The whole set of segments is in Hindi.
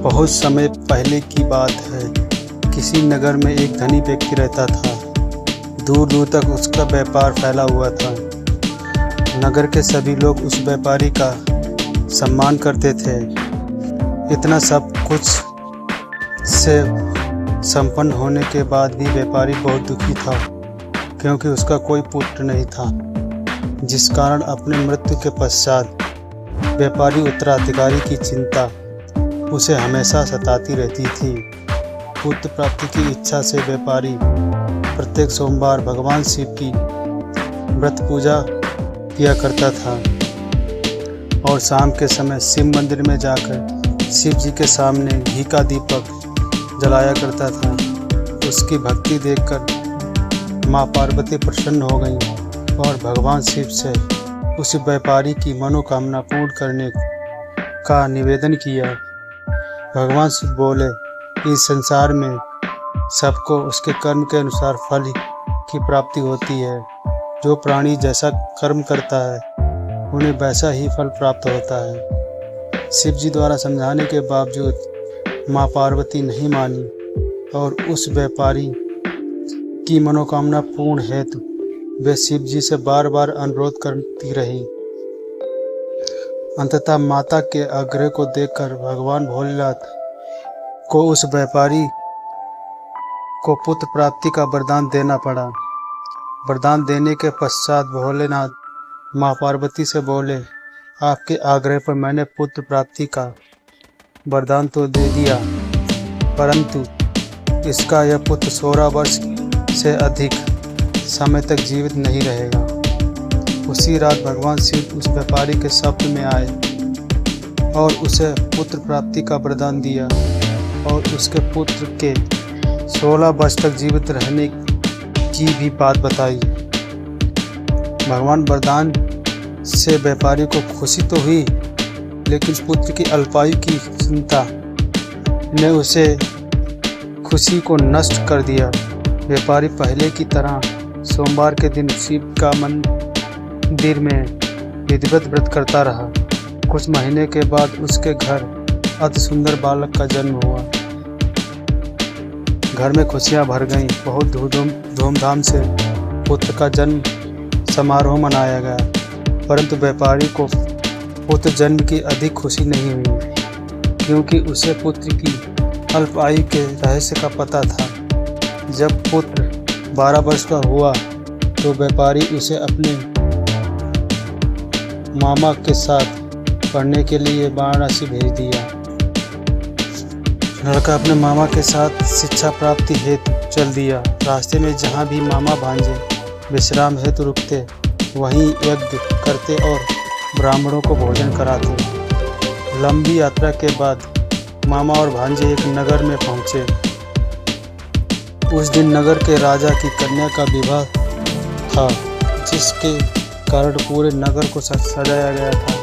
बहुत समय पहले की बात है। किसी नगर में एक धनी व्यक्ति रहता था। दूर दूर तक उसका व्यापार फैला हुआ था। नगर के सभी लोग उस व्यापारी का सम्मान करते थे। इतना सब कुछ से संपन्न होने के बाद भी व्यापारी बहुत दुखी था, क्योंकि उसका कोई पुत्र नहीं था, जिस कारण अपने मृत्यु के पश्चात व्यापारी उत्तराधिकारी की चिंता उसे हमेशा सताती रहती थी। पुत्र प्राप्ति की इच्छा से व्यापारी प्रत्येक सोमवार भगवान शिव की व्रत पूजा किया करता था और शाम के समय शिव मंदिर में जाकर शिव जी के सामने घी का दीपक जलाया करता था। उसकी भक्ति देखकर माँ पार्वती प्रसन्न हो गईं और भगवान शिव से उस व्यापारी की मनोकामना पूर्ण करने का निवेदन किया। भगवान शिव बोले, इस संसार में सबको उसके कर्म के अनुसार फल की प्राप्ति होती है। जो प्राणी जैसा कर्म करता है उन्हें वैसा ही फल प्राप्त होता है। शिव जी द्वारा समझाने के बावजूद माँ पार्वती नहीं मानी और उस व्यापारी की मनोकामना पूर्ण हेतु वे शिव जी से बार बार अनुरोध करती रही। अंततः माता के आग्रह को देखकर भगवान भोलेनाथ को उस व्यापारी को पुत्र प्राप्ति का वरदान देना पड़ा। वरदान देने के पश्चात भोलेनाथ माँ पार्वती से बोले, आपके आग्रह पर मैंने पुत्र प्राप्ति का वरदान तो दे दिया, परंतु इसका यह पुत्र 16 वर्ष से अधिक समय तक जीवित नहीं रहेगा। उसी रात भगवान शिव उस व्यापारी के स्वप्न में आए और उसे पुत्र प्राप्ति का वरदान दिया और उसके पुत्र के 16 वर्ष तक जीवित रहने की भी बात बताई। भगवान वरदान से व्यापारी को खुशी तो हुई, लेकिन पुत्र की अल्पायु की चिंता ने उसे खुशी को नष्ट कर दिया। व्यापारी पहले की तरह सोमवार के दिन शिव का मंदिर में विधिवत व्रत करता रहा। कुछ महीने के बाद उसके घर अति सुंदर बालक का जन्म हुआ। घर में खुशियां भर गईं। बहुत धूमधाम से पुत्र का जन्म समारोह मनाया गया, परंतु व्यापारी को पुत्र जन्म की अधिक खुशी नहीं हुई, क्योंकि उसे पुत्र की अल्प आयु के रहस्य का पता था। जब पुत्र 12 वर्ष का हुआ तो व्यापारी उसे अपने मामा के साथ पढ़ने के लिए वाराणसी भेज दिया। लड़का अपने मामा के साथ शिक्षा प्राप्ति हेतु चल दिया। रास्ते में जहाँ भी मामा भांजे विश्राम हेतु रुकते, वहीं यज्ञ करते और ब्राह्मणों को भोजन कराते। लंबी यात्रा के बाद मामा और भांजे एक नगर में पहुँचे। उस दिन नगर के राजा की कन्या का विवाह था, जिसके कारण पूरे नगर को सजाया गया था।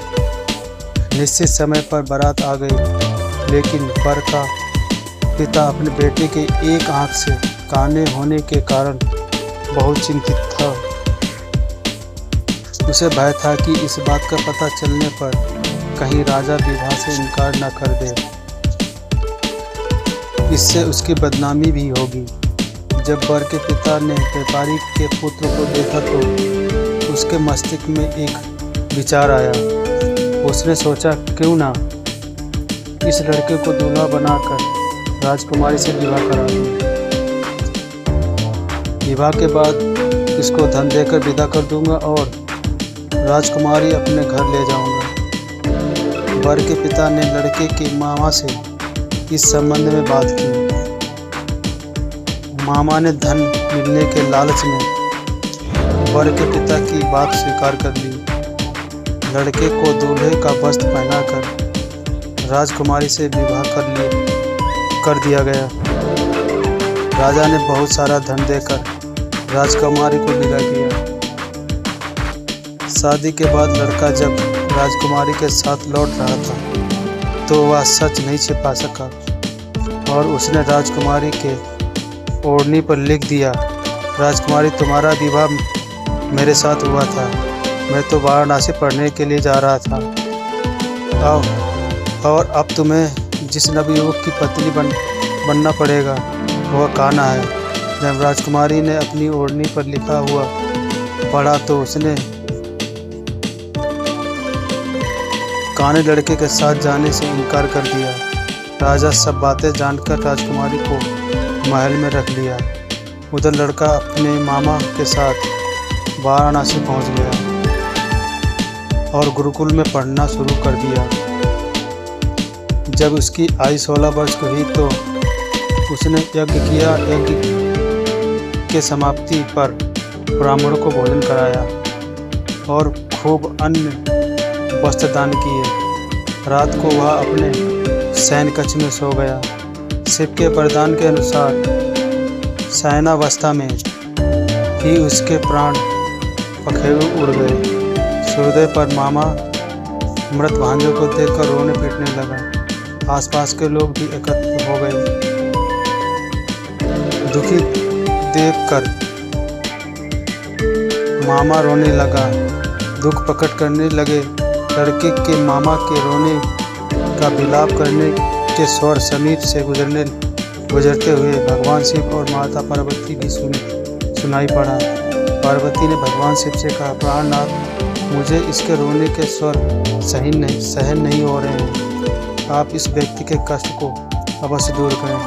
निश्चित समय पर बारात आ गई, लेकिन वर का पिता अपने बेटे के एक आंख से काने होने के कारण बहुत चिंतित था। उसे भय था कि इस बात का पता चलने पर कहीं राजा विवाह से इनकार न कर दे, इससे उसकी बदनामी भी होगी। जब वर के पिता ने व्यापारी के पुत्र को देखा तो उसके मस्तिष्क में एक विचार आया। उसने सोचा, क्यों ना इस लड़के को दूल्हा बनाकर राजकुमारी से विवाह करा दूं। विवाह के बाद इसको धन देकर विदा कर दूंगा और राजकुमारी अपने घर ले जाऊंगा। वर के पिता ने लड़के के मामा से इस संबंध में बात की। मामा ने धन मिलने के लालच में वर के पिता की बात स्वीकार कर ली। लड़के को दूल्हे का वस्त्र पहनाकर राजकुमारी से विवाह कर दिया गया। राजा ने बहुत सारा धन देकर राजकुमारी को विदा किया। शादी के बाद लड़का जब राजकुमारी के साथ लौट रहा था तो वह सच नहीं छिपा सका और उसने राजकुमारी के ओढ़नी पर लिख दिया, राजकुमारी तुम्हारा विवाह मेरे साथ हुआ था। मैं तो वाराणसी पढ़ने के लिए जा रहा था और अब तुम्हें जिस नवयुवक की पत्नी बनना पड़ेगा वह कान्हा है। जब राजकुमारी ने अपनी ओढ़नी पर लिखा हुआ पढ़ा तो उसने कान्हे लड़के के साथ जाने से इनकार कर दिया। राजा सब बातें जानकर राजकुमारी को महल में रख लिया। उधर लड़का अपने मामा के साथ वाराणसी पहुंच गया और गुरुकुल में पढ़ना शुरू कर दिया। जब उसकी आयु 16 वर्ष की हुई तो उसने यज्ञ किया। यज्ञ के समाप्ति पर ब्राह्मणों को भोजन कराया और खूब अन्न वस्त्र दान किए। रात को वह अपने शयन कक्ष में सो गया। शिव के वरदान के अनुसार शयनावस्था में ही उसके प्राण पखेरु उड़ गए। सूर्योदय पर मामा मृत भांजे को देखकर रोने पीटने लगा। आसपास के लोग भी एकत्र हो गए। दुखी देखकर मामा रोने लगा। दुख प्रकट करने लगे। लड़के के मामा के रोने का विलाप करने के स्वर समीप से गुजरते हुए भगवान शिव और माता पार्वती भी सुनाई पड़ा। पार्वती ने भगवान शिव से कहा, प्राणनाथ, मुझे इसके रोने के स्वर सहन नहीं हो रहे हैं। आप इस व्यक्ति के कष्ट को अवश्य दूर करें।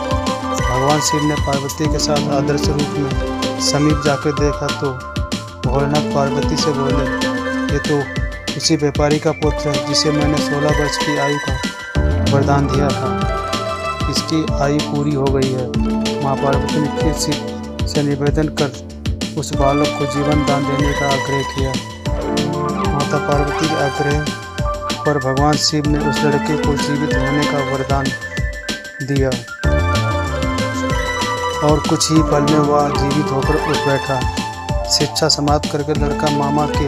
भगवान शिव ने पार्वती के साथ आदर्श रूप में समीप जाकर देखा तो भोलेनाथ पार्वती से बोले, ये तो उसी व्यापारी का पुत्र है जिसे मैंने 16 वर्ष की आयु का वरदान दिया था। इसकी आयु पूरी हो गई है। माँ पार्वती ने फिर शिव से निवेदन कर उस बालक को जीवन दान देने का आग्रह किया। माता पार्वती के आग्रह पर भगवान शिव ने उस लड़के को जीवित होने का वरदान दिया और कुछ ही पल में वह जीवित होकर उठ बैठा। शिक्षा समाप्त करके लड़का मामा के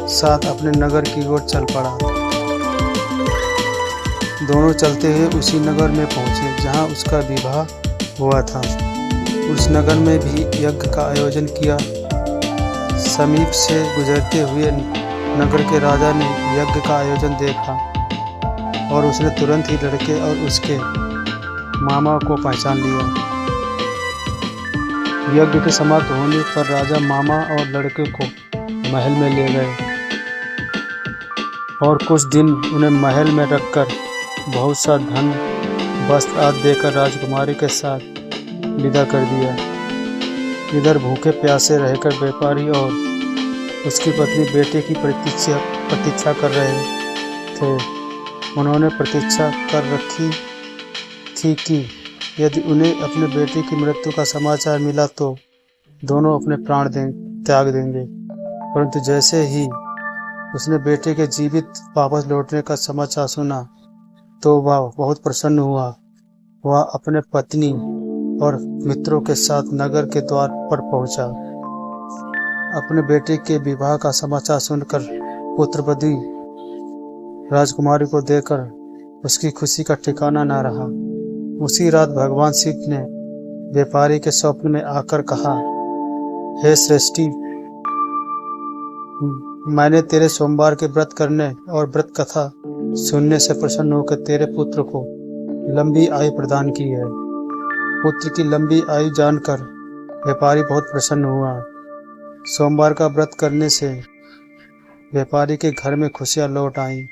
साथ अपने नगर की ओर चल पड़ा। दोनों चलते हुए उसी नगर में पहुंचे जहां उसका विवाह हुआ था। उस नगर में भी यज्ञ का आयोजन किया। समीप से गुजरते हुए नगर के राजा ने यज्ञ का आयोजन देखा और उसने तुरंत ही लड़के और उसके मामा को पहचान लिया। यज्ञ के समाप्त होने पर राजा मामा और लड़के को महल में ले गए और कुछ दिन उन्हें महल में रखकर बहुत सा धन वस्त्र आदि देकर राजकुमारी के साथ विदा कर दिया। इधर भूखे प्यासे रहकर व्यापारी और उसकी पत्नी बेटे की प्रतीक्षा कर रहे थे। उन्होंने प्रतीक्षा कर रखी थी कि यदि उन्हें अपने बेटे की मृत्यु का समाचार मिला तो दोनों अपने प्राण त्याग देंगे। परंतु जैसे ही उसने बेटे के जीवित वापस लौटने का समाचार सुना तो वह बहुत प्रसन्न हुआ। वह अपने पत्नी और मित्रों के साथ नगर के द्वार पर पहुंचा। अपने बेटे के विवाह का समाचार सुनकर पुत्रवधू राजकुमारी को देखकर उसकी खुशी का ठिकाना न रहा। उसी रात भगवान शिव ने व्यापारी के स्वप्न में आकर कहा, हे श्रेष्ठी, मैंने तेरे सोमवार के व्रत करने और व्रत कथा सुनने से प्रसन्न होकर तेरे पुत्र को लंबी आयु प्रदान की है। पुत्र की लंबी आयु जानकर व्यापारी बहुत प्रसन्न हुआ। सोमवार का व्रत करने से व्यापारी के घर में खुशियां लौट आईं।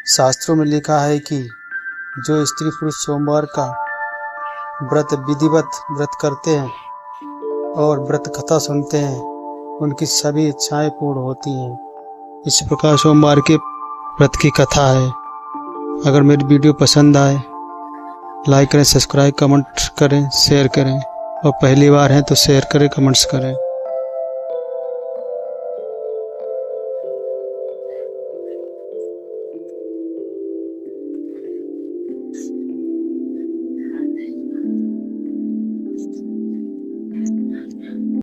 शास्त्रों में लिखा है कि जो स्त्री पुरुष सोमवार का व्रत विधिवत व्रत करते हैं और व्रत कथा सुनते हैं उनकी सभी इच्छाएं पूर्ण होती हैं। इस प्रकार सोमवार के व्रत की कथा है। अगर मेरी वीडियो पसंद आए लाइक करें, सब्सक्राइब, कमेंट करें, शेयर करें और पहली बार हैं तो शेयर करें, कमेंट्स करें।